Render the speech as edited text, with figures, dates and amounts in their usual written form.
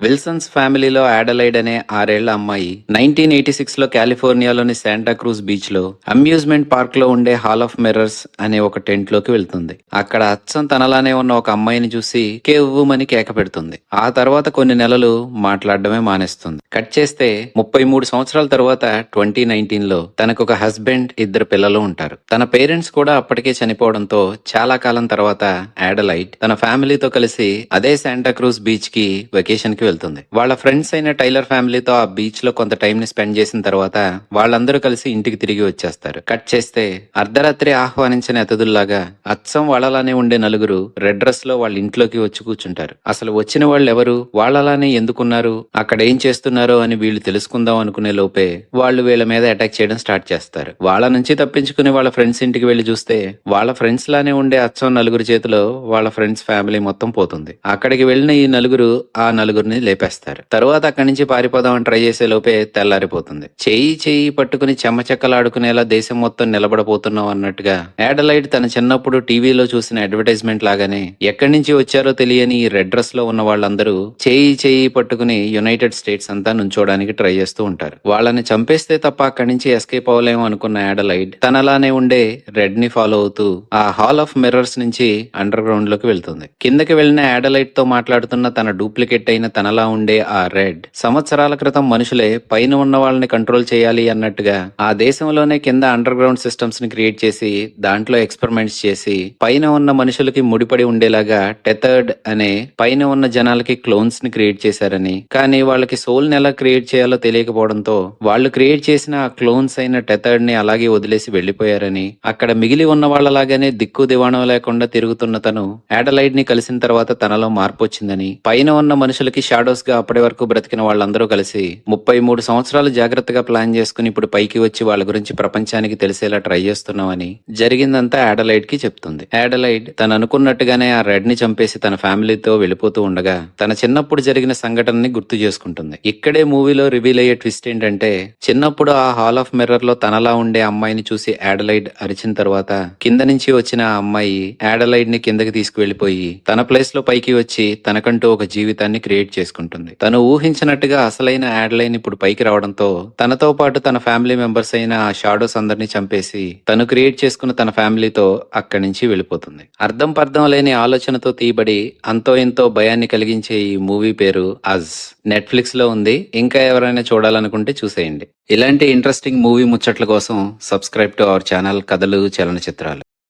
Wilson's ఫ్యామిలీలో యాడలైడ్ అనే 6 ఏళ్ల అమ్మాయి 1986 లో కాలిఫోర్నియాలోని శాంటా క్రూజ్ బీచ్ లో అమ్యూజ్మెంట్ పార్క్ లో ఉండే హాల్ ఆఫ్ మిర్రర్స్ అనే ఒక టెంట్ లోకి వెళ్తుంది. అక్కడ అచ్చం తనలానే ఉన్న ఒక అమ్మాయిని చూసి కేవ్వుమని కేక పెడుతుంది. ఆ తర్వాత కొన్ని నెలలు మాట్లాడడమే మానేస్తుంది. కట్ చేస్తే 33 సంవత్సరాల తర్వాత 2019 లో తనకు ఒక హస్బెండ్, 2 పిల్లలు ఉంటారు. తన పేరెంట్స్ కూడా అప్పటికే చనిపోవడంతో చాలా కాలం తర్వాత యాడలైడ్ తన ఫ్యామిలీతో కలిసి అదే శాంటా క్రూజ్ బీచ్ కి వెకేషన్ కి వెళ్తుంది. వాళ్ళ ఫ్రెండ్స్ అయిన టైలర్ ఫ్యామిలీతో ఆ బీచ్ లో కొంత టైం ని స్పెండ్ చేసిన తర్వాత వాళ్ళందరూ కలిసి ఇంటికి తిరిగి వచ్చేస్తారు. కట్ చేస్తే అర్ధరాత్రి ఆహ్వానించిన అతిథుల్లాగా అచ్చం వాళ్ళలానే ఉండే నలుగురు రెడ్ డ్రెస్ లో వాళ్ళ ఇంట్లోకి వచ్చి కూర్చుంటారు. అసలు వచ్చిన వాళ్ళు ఎవరు, వాళ్ళలానే ఎందుకున్నారు, అక్కడ ఏం చేస్తున్నారో అని వీళ్ళు తెలుసుకుందాం అనుకునే లోపే వాళ్ళు వీళ్ళ మీద అటాక్ చేయడం స్టార్ట్ చేస్తారు. వాళ్ళ నుంచి తప్పించుకుని వాళ్ళ ఫ్రెండ్స్ ఇంటికి వెళ్లి చూస్తే వాళ్ళ ఫ్రెండ్స్ లానే ఉండే అచ్చం నలుగురు చేతిలో వాళ్ళ ఫ్రెండ్స్ ఫ్యామిలీ మొత్తం పోతుంది. అక్కడికి వెళ్ళిన ఈ నలుగురు ఆ నలుగురిని లేపేస్తారు. తరువాత అక్కడి నుంచి పారిపోదామని ట్రై చేసే లోపే తెల్లారిపోతుంది. చేయి పట్టుకుని చెమ్మచెక్కలాడుకునేలా దేశం మొత్తం నిలబడబోతున్నాం అన్నట్టుగా యాడలైడ్ తన చిన్నప్పుడు టీవీలో చూసిన అడ్వర్టైజ్మెంట్ లాగానే ఎక్కడి నుంచి వచ్చారో తెలియని ఈ రెడ్ డ్రెస్ లో ఉన్న వాళ్ళందరూ చేయి పట్టుకుని యునైటెడ్ స్టేట్స్ అంతా నుంచోడానికి ట్రై చేస్తూ ఉంటారు. వాళ్ళని చంపేస్తే తప్ప అక్కడి నుంచి ఎస్కేప్ అవ్వలేము అనుకున్న యాడలైడ్ తనలానే ఉండే రెడ్ ని ఫాలో అవుతూ ఆ హాల్ ఆఫ్ మిర్రర్స్ నుంచి అండర్ గ్రౌండ్ లోకి వెళ్తుంది. కిందకి వెళ్లిన యాడలైడ్ తో మాట్లాడుతున్న తన డూప్లికేట్ అయిన తనలా ఉండే ఆ రెడ్ సంవత్సరాల క్రితం మనుషులే పైన ఉన్న వాళ్ళని కంట్రోల్ చేయాలి అన్నట్టుగా ఆ దేశంలోనే కింద అండర్ గ్రౌండ్ సిస్టమ్స్ ని క్రియేట్ చేసి దాంట్లో ఎక్స్పెరిమెంట్స్ చేసి పైన ఉన్న మనుషులకి ముడిపడి ఉండేలాగా టెథర్డ్ అనే పైన ఉన్న జనాలకి క్లోన్స్ ని క్రియేట్ చేశారని, కానీ వాళ్ళకి సోల్ ని ఎలా క్రియేట్ చేయాలో తెలియకపోవడంతో వాళ్ళు క్రియేట్ చేసిన ఆ క్లోన్స్ అయిన టెథర్డ్ ని అలాగే వదిలేసి వెళ్లిపోయారని, అక్కడ మిగిలి ఉన్న వాళ్ళలాగానే దిక్కు దివాణం లేకుండా తిరుగుతున్న తను యాడలైడ్ ని కలిసిన తర్వాత తనలో మార్పు వచ్చిందని, పైన ఉన్న మనుషులకి షాడోస్ గా అప్పటి వరకు బ్రతికిన వాళ్ళందరూ కలిసి 33 సంవత్సరాలు జాగ్రత్తగా ప్లాన్ చేసుకుని ఇప్పుడు పైకి వచ్చి వాళ్ళ గురించి ప్రపంచానికి తెలిసేలా ట్రై చేస్తున్నామని జరిగిందంతా యాడలైడ్ కి చెప్తుంది. యాడలైడ్ తను అనుకున్నట్టుగానే ఆ రెడ్ ని చంపేసి తన ఫ్యామిలీతో వెళ్ళిపోతూ ఉండగా తన చిన్నప్పుడు జరిగిన సంఘటనని గుర్తు చేసుకుంటుంది. ఇక్కడే మూవీలో రివీల్ అయ్యే ట్విస్ట్ ఏంటంటే, చిన్నప్పుడు ఆ హాల్ ఆఫ్ మిర్రర్ లో తనలా ఉండే అమ్మాయిని చూసి యాడలైడ్ అరిచిన తర్వాత కింద నుంచి వచ్చిన ఆ అమ్మాయి యాడలైడ్ ని కిందకి తీసుకువెళ్లిపోయి తన ప్లేస్ లో పైకి వచ్చి తనకంటూ ఒక జీవితాన్ని క్రియేట్ చేసుకుంటుంది. తను ఊహించినట్టుగా అసలైన యాడలైన్ ఇప్పుడు పైకి రావడంతో తనతో పాటు తన ఫ్యామిలీ మెంబర్స్ అయిన ఆ షాడోస్ అందరినీ చంపేసి తను క్రియేట్ చేసుకున్న తన ఫ్యామిలీతో అక్కడి నుంచి వెళ్ళిపోతుంది. అర్థం పర్థం లేని ఆలోచనతో తీయబడి అంతో ఎంతో భయాన్ని కలిగించే ఈ మూవీ పేరు అజ్. నెట్ఫ్లిక్స్ లో ఉంది. ఇంకా ఎవరైనా చూడాలనుకుంటే చూసేయండి. ఇలాంటి ఇంట్రెస్టింగ్ మూవీ ముచ్చట్ల కోసం సబ్స్క్రైబ్ టు అవర్ ఛానల్ కథలు చలనచిత్రాలు.